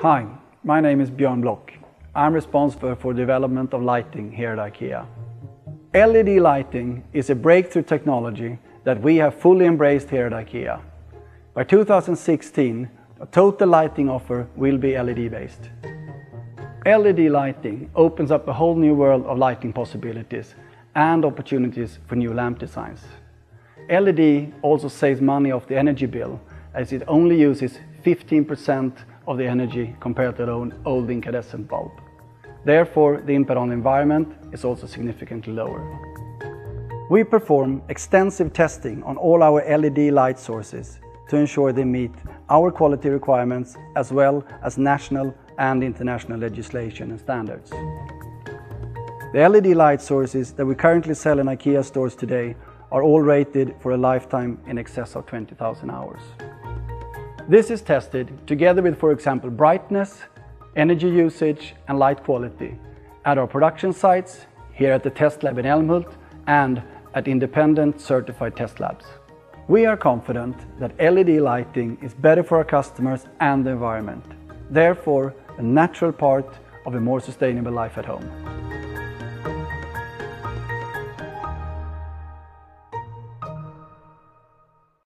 Hi, my name is Björn Block. I'm responsible for development of lighting here at IKEA. LED lighting is a breakthrough technology that we have fully embraced here at IKEA. By 2016, the total lighting offer will be LED-based. LED lighting opens up a whole new world of lighting possibilities and opportunities for new lamp designs. LED also saves money off the energy bill, as it only uses 15% of the energy compared to the old incandescent bulb. Therefore, the impact on the environment is also significantly lower. We perform extensive testing on all our LED light sources to ensure they meet our quality requirements as well as national and international legislation and standards. The LED light sources that we currently sell in IKEA stores today are all rated for a lifetime in excess of 20,000 hours. This is tested together with, for example, brightness, energy usage and light quality at our production sites, here at the test lab in Älmhult and at independent certified test labs. We are confident that LED lighting is better for our customers and the environment, therefore a natural part of a more sustainable life at home.